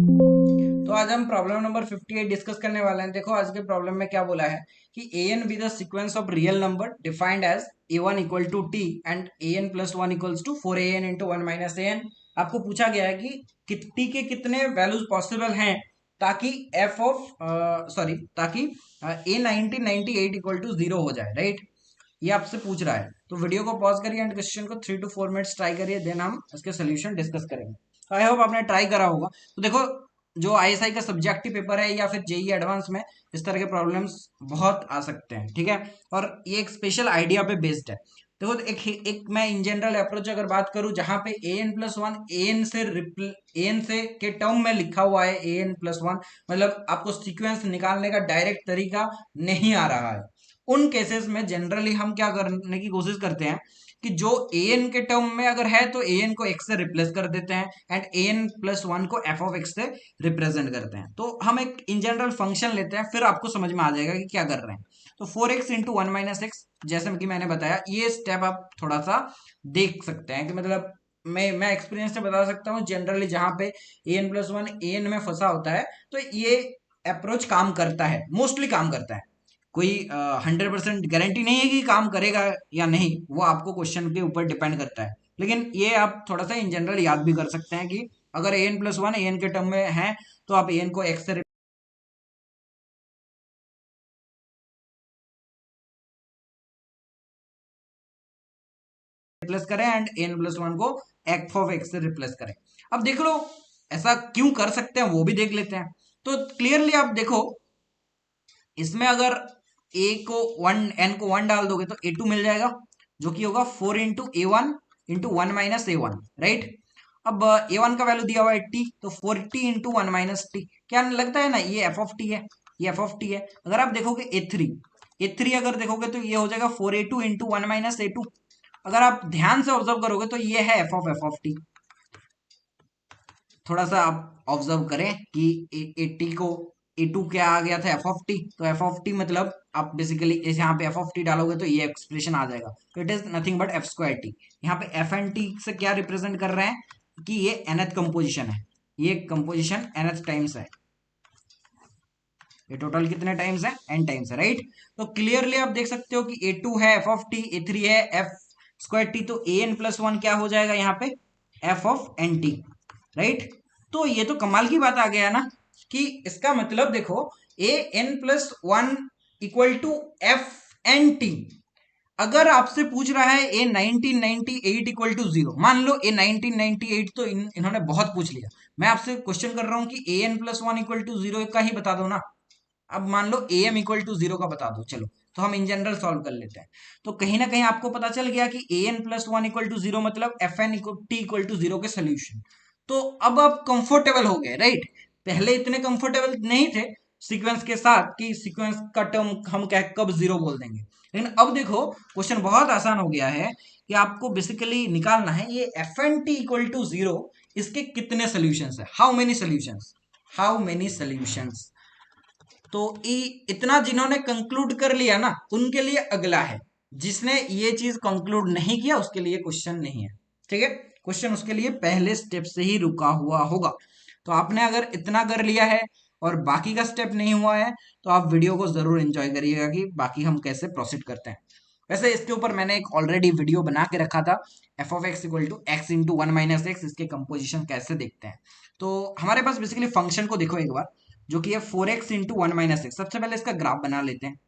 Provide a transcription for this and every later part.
तो आज हम प्रॉब्लम नंबर 58 डिस्कस करने वाले हैं। देखो आज के प्रॉब्लम में क्या बोला है कि a n be the sequence of real number defined as a one equal to t and A N plus one equals to 4an into one minus a n. आपको पूछा गया है कि टी के कितने वैल्यूज पॉसिबल हैं ताकि F of sorry ताकि ए 1998 इक्वल टू जीरो हो जाए, राइट। ये आपसे पूछ रहा है, तो वीडियो को पॉज करिए एंड क्वेश्चन को 3 to 4 मिनट्स ट्राई करिए, देन हम इसके सोल्यूशन डिस्कस करेंगे। आई होप आपने ट्राई करा होगा। तो देखो, जो आईएसआई का सब्जेक्टिव पेपर है या फिर जेई एडवांस में इस तरह के प्रॉब्लम्स बहुत आ सकते हैं, ठीक है। और ये एक स्पेशल आइडिया पे बेस्ड है। देखो एक मैं इन जनरल अप्रोच अगर बात करूं जहां पे A N plus one A N से के टर्म में लिखा हुआ है ए एन प्लस वन, मतलब आपको सीक्वेंस निकालने का डायरेक्ट तरीका नहीं आ रहा है। उन केसेस में जनरली हम क्या करने की कोशिश करते हैं कि जो ए एन के टर्म में अगर है तो ए एन को एक्स से रिप्लेस कर देते हैं and A N plus one को एफ ऑफ एक्स से रिप्रेजेंट करते हैं। तो हम एक इन जनरल फंक्शन लेते हैं, फिर आपको समझ में आ जाएगा कि क्या कर रहे हैं। तो 4x into one minus x, जैसे कि मैंने बताया, ये स्टेप आप थोड़ा सा देख सकते हैं कि मतलब मैं एक्सपीरियंस से बता सकता हूँ जनरली जहां पे A N plus one A N में फंसा होता है तो ये अप्रोच काम करता है, मोस्टली काम करता है। कोई 100% गारंटी नहीं है कि काम करेगा या नहीं, वो आपको क्वेश्चन के ऊपर डिपेंड करता है। लेकिन ये आप थोड़ा सा इन जनरल याद भी कर सकते हैं कि अगर A N plus one A N के टर्म में है तो आप ए एन को एक्स से रिप्लेस करें and A N plus one को एक्स ऑफ एक्स से रिप्लेस करें। अब देख लो ऐसा क्यों कर सकते हैं वो भी देख लेते हैं। तो क्लियरली आप देखो, इसमें अगर ए को वन एन को वन डाल दोगे तो ए टू मिल जाएगा, जो कि होगा 4 इंटू ए वन राइट। अब ए वन का वैल्यू दिया हुआ है टी, तो 40 इंटू वन माइनस टी, क्या लगता है ना, ये एफ ऑफ टी है, ये एफ ऑफ टी है। अगर आप देखोगे ए थ्री अगर देखोगे तो ये हो जाएगा 4a2 into one minus A two. अगर आप ध्यान से ऑब्जर्व करोगे तो ये है एफ ऑफ टी। थोड़ा सा आप ऑब्जर्व करें कि ए टी को ए टू क्या आ गया था, एफ ऑफ टी। तो एफ ऑफ टी मतलब आप बेसिकली यहाँ पे एफ ऑफ टी डालोगे तो ये एक्सप्रेशन आ जाएगा। तो it is nothing but F square T. यहाँ पे एफ एन टी से क्या रिप्रेजेंट कर रहे हैं कि ये nth कंपोजिशन है, ये कंपोजिशन nth टाइम्स है। ये टोटल कितने टाइम्स है, n टाइम्स है, राइट। तो क्लियरली आप देख सकते हो कि ए टू है F of T, A three है एफ स्क्वायर टी, तो ए एन प्लस वन क्या हो जाएगा यहाँ पे, F of N T, right. तो ये तो कमाल की बात आ गया ना, कि इसका मतलब देखो a N plus one equal to f N t. अगर आपसे पूछ रहा है ए 1998 इक्वल टू जीरो, मान लो ए 1998 तो इन्होंने बहुत पूछ लिया। मैं आपसे क्वेश्चन कर रहा हूं कि a N plus one equal to zero का ही बता दो ना। अब मान लो a m equal to zero का बता दो, चलो तो हम इन जनरल सॉल्व कर लेते हैं। तो कहीं ना कहीं आपको पता चल गया कि a N plus one equal to zero मतलब F N T equal to zero के सोल्यूशन। तो अब आप कंफर्टेबल हो गए, राइट। पहले इतने कंफर्टेबल नहीं थे सीक्वेंस के साथ कि सीक्वेंस का टर्म हम कह कब जीरो बोल देंगे। लेकिन अब देखो क्वेश्चन बहुत आसान हो गया है कि आपको बेसिकली निकालना है ये F N T equal to zero, इसके कितने सोल्यूशंस है, how many solutions, how many solutions. तो इतना जिन्होंने कंक्लूड कर लिया ना उनके लिए अगला है, जिसने ये चीज कंक्लूड नहीं किया उसके लिए क्वेश्चन नहीं है, ठीक है। क्वेश्चन उसके लिए पहले स्टेप से ही रुका हुआ होगा। तो आपने अगर इतना कर लिया है और बाकी का स्टेप नहीं हुआ है तो आप वीडियो को जरूर एंजॉय करिएगा कि बाकी हम कैसे प्रोसीड करते हैं। वैसे इसके ऊपर मैंने एक ऑलरेडी वीडियो बना के रखा था, F of X equal to X into one minus X, इसके कंपोजिशन कैसे देखते हैं। तो हमारे पास बेसिकली फंक्शन को देखो एक बार, जो कि है 4x into one minus x. सबसे पहले इसका ग्राफ बना लेते हैं।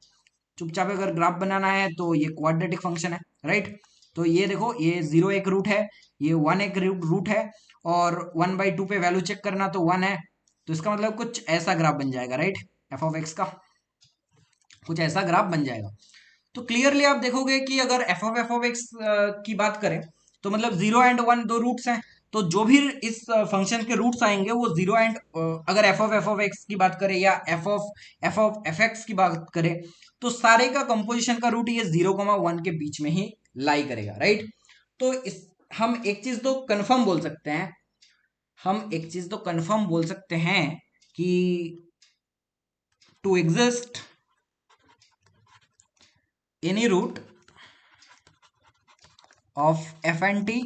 चुपचाप अगर ग्राफ बनाना है तो ये क्वाड्रेटिक फंक्शन है, राइट। तो ये देखो, ये जीरो एक रूट है, ये वन एक रूट है, और वन बाई टू पे वैल्यू चेक करना तो वन है। तो इसका मतलब कुछ ऐसा ग्राफ बन जाएगा, राइट। एफ ऑफ एक्स का कुछ ऐसा ग्राफ बन जाएगा। तो क्लियरली आप देखोगे कि अगर एफ ऑफ एक्स की बात करें तो मतलब जीरो एंड वन दो रूट्स हैं। तो जो भी इस फंक्शन के रूट्स आएंगे वो जीरो एंड, अगर एफ ऑफ एक्स की बात करें या एफ ऑफ एफ एक्स की बात करें तो सारे का कंपोजिशन का रूट ये 0, 1 के बीच में ही लाई करेगा, राइट। तो इस हम एक चीज तो कंफर्म बोल सकते हैं, हम एक चीज तो कंफर्म बोल सकते हैं कि to exist any root of F N T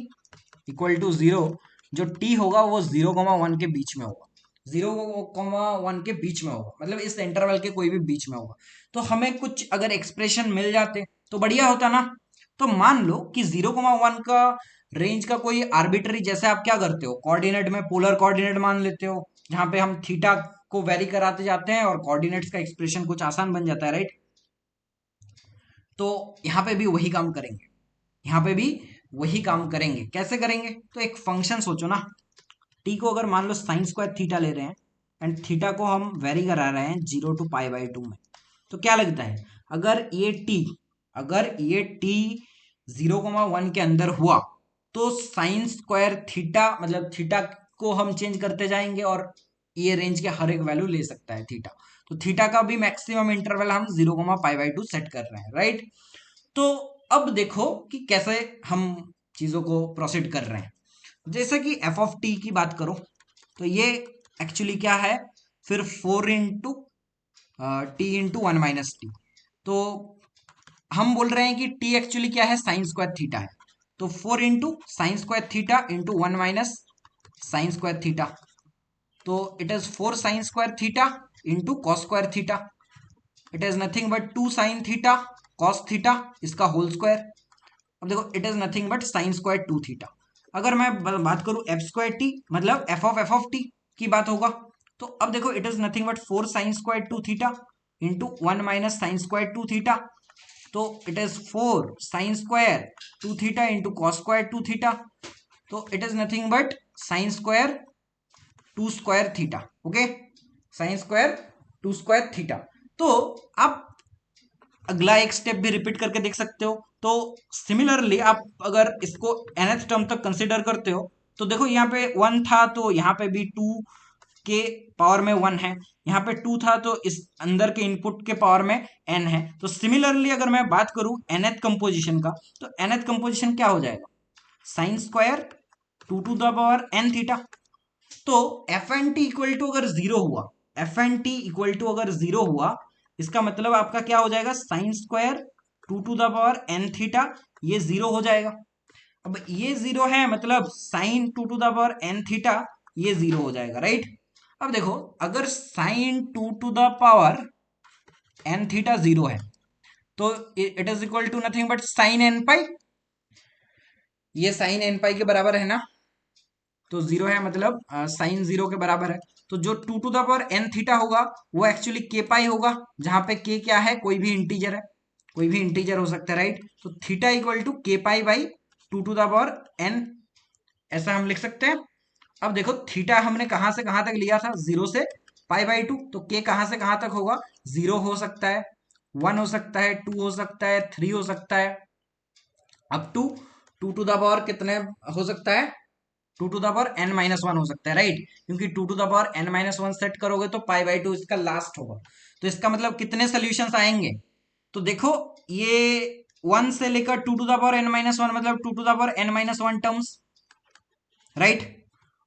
equal to zero, जो टी होगा वो 0, 1 के बीच में होगा। 0,1 के बीच में होगा, मतलब इस इंटरवल के कोई भी बीच में होगा। तो हमें कुछ अगर एक्सप्रेशन मिल जाते तो बढ़िया होता ना। तो मान लो कि 0,1 का रेंज का कोई आर्बिट्री, जैसे आप क्या करते हो कोऑर्डिनेट में पोलर कोऑर्डिनेट मान लेते हो, जहां पे हम थीटा को वेरी कराते जाते हैं और कोऑर्डिनेट्स का एक्सप्रेशन कुछ आसान बन जाता है, राइट। तो यहाँ पे भी वही काम करेंगे, यहाँ पे भी वही काम करेंगे। कैसे करेंगे, तो एक फंक्शन सोचो ना, टी को अगर मान लो साइन स्क्वायर थीटा ले रहे हैं एंड थीटा को हम वेरी करा रहे हैं 0 to π/2 में, तो क्या लगता है अगर ये टी 0,1 के अंदर हुआ तो साइन स्क्वायर थीटा, मतलब थीटा को हम चेंज करते जाएंगे और ये रेंज के हर एक वैल्यू ले सकता है थीटा। तो थीटा का भी मैक्सिमम इंटरवल हम 0,π/2 सेट कर रहे हैं, राइट। तो अब देखो कि कैसे हम चीजों को प्रोसीड कर रहे हैं। जैसे कि एफ ऑफ टी की बात करो तो ये एक्चुअली क्या है, फिर 4 × t × 1 - t। तो हम बोल रहे हैं कि t एक्चुअली क्या है, साइन स्क्वायर थीटा है। तो 4 × sin² थीटा × 1 - sin²थीटा। तो इट इज 4 sin² थीटा × cos²थीटा। It is nothing but 2 sin theta cos theta इसका होल स्क्वायर। अब देखो it is nothing but sin²2 theta. अगर मैं बात करूं f²t, मतलब f ऑफ t की बात होगा, तो अब देखो it is nothing but 4 sin²2 theta × 1 - sin²2 theta. तो it is 4 sin²2 theta × cos²2 theta. तो it is nothing but sin²2 theta. Okay, sin²2 theta. तो आप अगला एक स्टेप भी रिपीट करके देख सकते हो। तो सिमिलरली आप अगर इसको nth टर्म तक कंसिडर करते हो तो देखो यहाँ पे 1 था तो यहाँ पे भी 2 के पावर में 1 है, यहाँ पे 2 था तो इस अंदर के इनपुट के पावर में n है। तो सिमिलरली अगर मैं बात करूं nth कंपोजिशन का, तो nth कंपोजिशन क्या हो जाएगा, sin²2 to the power n theta. तो f N T equal to अगर जीरो हुआ, इसका मतलब आपका क्या हो जाएगा, sin²2 to the power n theta, ये जीरो हो जाएगा। अब ये जीरो है मतलब sin2 to the power n theta ये जीरो हो जाएगा, राइट। अब देखो अगर sin2 to the power n theta zero है तो it is equal to nothing but sin n π। ये sin n π के बराबर है ना, तो जीरो है मतलब साइन जीरो के बराबर है। तो जो 2 to the power n theta होगा वो एक्चुअली के पाई होगा, जहां पे के क्या है, कोई भी इंटीजर है, कोई भी इंटीजर हो सकता है, राइट। तो theta equal to k π/2 to the power n, ऐसा हम लिख सकते हैं। अब देखो थीटा हमने कहां से कहां तक लिया था, 0 से π/2, तो के कहां से कहां तक होगा, 0 हो सकता है, 1 हो सकता है, 2 हो सकता है, 3 हो सकता है, up to 2 to the power कितने हो सकता है, 2 to the power n - 1 हो सकता है, राइट। क्योंकि 2 to the power n - 1 set करोगे तो π/2 इसका लास्ट होगा। तो इसका मतलब कितने सोल्यूशंस आएंगे, तो देखो ये 1 से लेकर 2 to the power n - 1 मतलब 2 to the power n - 1 terms, right.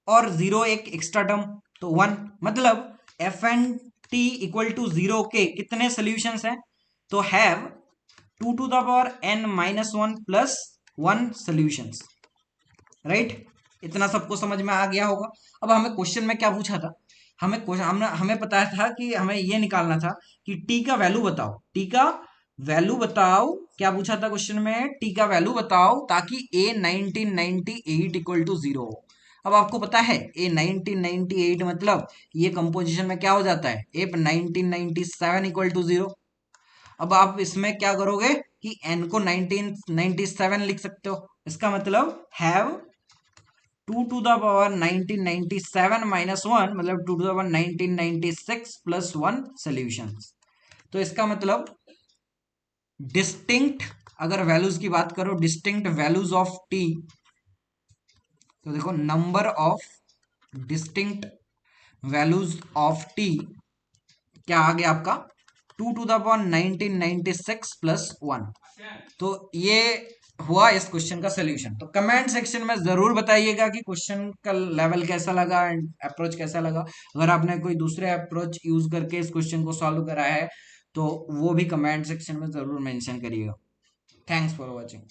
और 0 एक एक्स्ट्रा टर्म, तो 1, मतलब F N T equal to 0 के कितने सोल्यूशंस हैं, तो have 2 to the power n - 1 plus 1 solutions, right. इतना सबको समझ में आ गया होगा। अब हमें क्वेश्चन में क्या पूछा था, हमें पता था कि हमें ये निकालना था कि टी का वैल्यू बताओ, क्या पूछा था क्वेश्चन में, टी का वैल्यू बताओ ताकि ए 1998 इक्वल टू 0 हो। अब आपको पता है ए 1998 मतलब ये कंपोजिशन में क्या हो जाता है, ए 1997 इक्वल टू 0। अब आप इसमें क्या करोगे कि n को 1997 लिख सकते हो, इसका मतलब हैव 2 to the power 1997 - 1 मतलब 2 to the power 1996 plus 1 solution. तो इसका मतलब डिस्टिंक्ट, अगर वैल्यूज की बात करो, डिस्टिंक्ट वैल्यूज ऑफ टी, तो देखो number of distinct values of T क्या आ गया आपका, 2 to the power 1996 प्लस 1। तो ये हुआ इस क्वेश्चन का सोल्यूशन। तो कमेंट सेक्शन में जरूर बताइएगा कि क्वेश्चन का लेवल कैसा लगा एंड अप्रोच कैसा लगा। अगर आपने कोई दूसरे अप्रोच यूज करके इस क्वेश्चन को सॉल्व करा है तो वो भी कमेंट सेक्शन में जरूर मेंशन करिएगा। Thanks for watching.